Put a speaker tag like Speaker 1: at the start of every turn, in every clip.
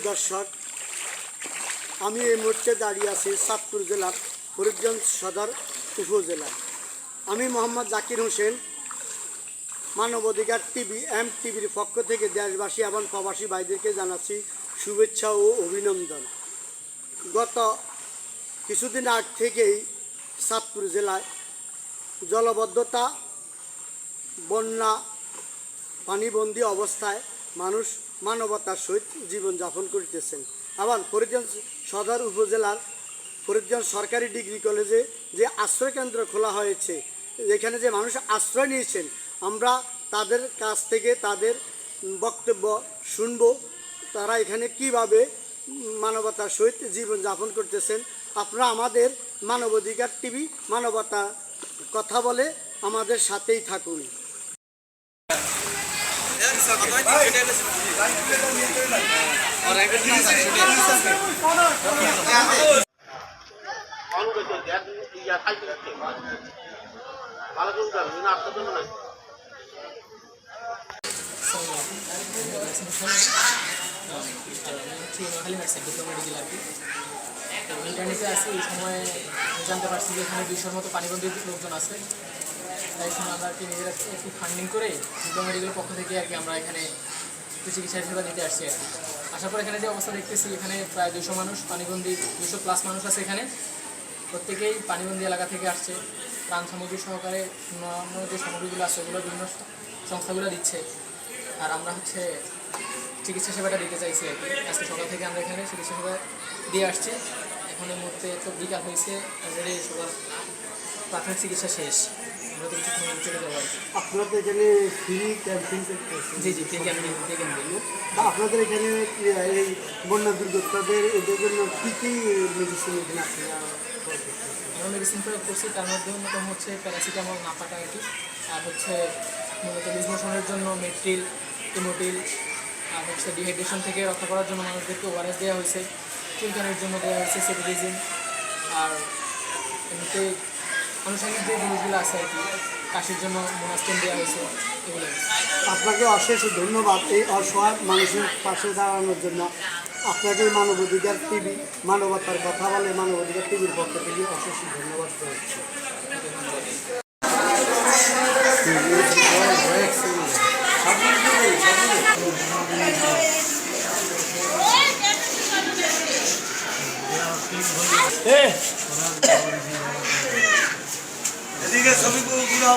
Speaker 1: দর্শক, আমি এই মুহূর্তে দাঁড়িয়ে আছি চাঁদপুর জেলার ফরিদগঞ্জ সদর উপজেলায়। আমি মোহাম্মদ জাকির হোসেন, মানবাধিকার টিভি MTVর পক্ষ থেকে দেশবাসী এবং প্রবাসী ভাইদেরকে জানাচ্ছি শুভেচ্ছা ও অভিনন্দন। গত কিছুদিন আগ থেকেই চাঁদপুর জেলায় জলবদ্ধতা, বন্যা, পানিবন্দী অবস্থায় মানুষ মানবতার সহিত জীবনযাপন করিতেছেন। আবার ফরিদগঞ্জ সদর উপজেলার ফরিদগঞ্জ সরকারি ডিগ্রি কলেজে যে আশ্রয়কেন্দ্র খোলা হয়েছে, এখানে যে মানুষ আশ্রয় নিয়েছেন, আমরা তাদের কাছ থেকে তাদের বক্তব্য শুনব। তারা এখানে কিভাবে মানবতার সহিত জীবনযাপন করতেছেন। আপনারা আমাদের মানবাধিকার টিভি মানবতা কথা বলে আমাদের সাথেই থাকুন।
Speaker 2: ইন্টারনেটে আছে, এই সময় জানতে পারছি যে এখানে 200-র মতো পানিবন্দী লোকজন আছে। তাই সময় আমরা কি নিজেরা একটু ফান্ডিং করে ডিপ্লোমা মেডিকেলের পক্ষ থেকে আর কি আমরা এখানে চিকিৎসা সেবা দিতে আসছি আর কি। আসার পর এখানে যে অবস্থা দেখতেছি, এখানে প্রায় 200 মানুষ পানিবন্দী, 200+ মানুষ আছে এখানে। প্রত্যেকেই পানিবন্দী এলাকা থেকে আসছে। ত্রাণ সামগ্রী সহকারে অন্য যে সামগ্রীগুলো আছে ওগুলো বিভিন্ন সংস্থাগুলো দিচ্ছে। আর আমরা চিকিৎসা সেবাটা দিতে চাইছি আর কি। আজকে সকাল থেকে আমরা এখানে চিকিৎসা সেবা দিয়ে আসছি। এখন এই মুহূর্তে তো বিকাল হয়েছে, অলরেডি সবার প্রাথমিক চিকিৎসা শেষ। আমরা তো কিছুক্ষণ চলে যাবো আর কি।
Speaker 1: আপনাদের এখানে ফ্রি ক্যাম্পিং করতেছে?
Speaker 2: জি জি, ফ্রি ক্যাম্পিং।
Speaker 1: আপনাদের এখানে এই বন্যা দুর্গতদের এদের জন্য কী কী মেডিসিন এখানে আপনারা
Speaker 2: আমরা মেডিসিন প্রয়োগ করছি। তার মধ্যে অন্যতম হচ্ছে প্যারাসিটামল, নাফাটা আর কি। আর মূলত লুজ মোশনের জন্য মেট্রিল, ইমোটিল। আর ডিহাইড্রেশন থেকে রক্ষা করার জন্য মানুষদেরকে ORS দেওয়া হয়েছে। চুলকানির জন্য দেওয়া হয়েছে সেটিডিজিন। আর এমনিতে আনুষঙ্গিক যে জিনিসগুলো আছে আর কি, কাশির জন্য মোনাস্টেন দেওয়া হয়েছে, এগুলো।
Speaker 1: আপনাকে অশেষ ধন্যবাদ এই অসহায় মানুষের পাশে দাঁড়ানোর জন্য। আপনাকে মানবাধিকার টিভি মানবতার কথা বলে মানবাধিকার টিভির পক্ষ থেকে অশেষ ধন্যবাদ জানাচ্ছি। এদিকে ছবিগুলো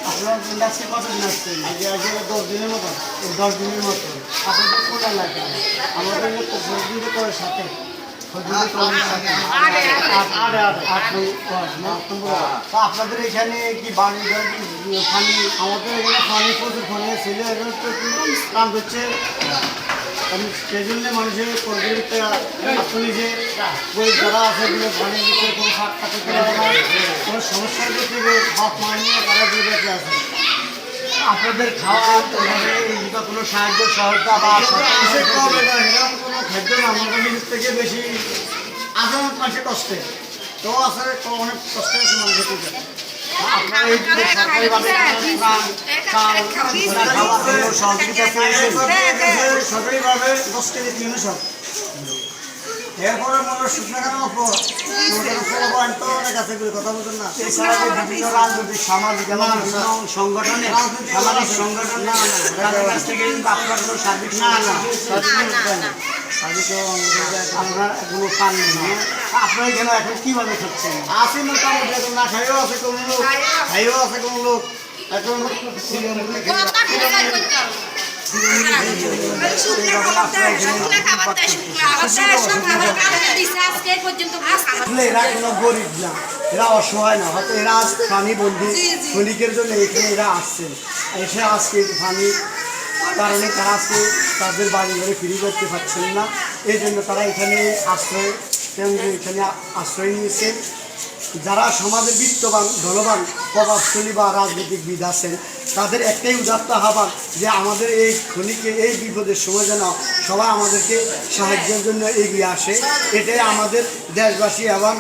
Speaker 1: আপনার ইন্ডাস্ট্রি কতদিন আসছেন? যদি আসলে 10 দিনের মতো, 10 দিনের মতো। আপনাদের কোন এলাকায়? আমাদের ফজলিপুর কলের সাথে, আপনাদের এখানে কি পানি আমাদের এখানে পানি প্রচুর পানি ছিল, কাম হচ্ছে। সেই জন্য মানুষের আপনি যে যারা আছে পানি দিতে কোনো শাক খাতে কোনো সমস্যার থেকে হাত মানিয়ে তারা বেঁচে আছে। আপনাদের খাওয়া বা কোনো সাহায্য সহায়তা বা এরকম কোনো খাদ্য না আমাদের নিজের থেকে বেশি আজন মানুষের কষ্টে তো আসলে অনেক কষ্টে আছে মানুষের থেকে। আপনারা এই সরকারিভাবে সহযোগিতা পেয়েছেন, সরকারিভাবে 10 কেজি 300। এরপরে মনে শুকনো খাওয়ার পর তো অনেক আছে কথা বলতেন না। এছাড়া বিভিন্ন রাজনৈতিক সামাজিক সংগঠনে সামাজিক সংগঠন না তাদের কাছ থেকে আপনার কোনো সার্ভিস না আপনারা এগুলো পান না। আপনারা এখানে এখন কীভাবে খাচ্ছেন? আসি মোটামুটি এখন না খাইও আছে কোনো লোক, খাইও আছে কোনো লোক। এখন এরা কোনো গরিব না, এরা অসহায় না, হয়তো এরা আজ পানিবন্দী সৈনিকের জন্য এখানে এরা আসছেন। এসে আজকে পানির কারণে তারা আজকে তাদের বাড়ি ঘরে ফিরে করতে পারছেন না। এই জন্য তারা এখানে আশ্রয় নিয়েছেন। যারা সমাজে বিত্তবান, ধনবান, প্রভাবশালী বা রাজনীতিবিদ আছেন, তাদের একটাই উদাত্ত আহ্বান যে আমাদের এই খনিকে এই বিপদের সময় যেন সবাই আমাদেরকে সাহায্যের জন্য এগিয়ে আসে। এটাই আমাদের দেশবাসী এবং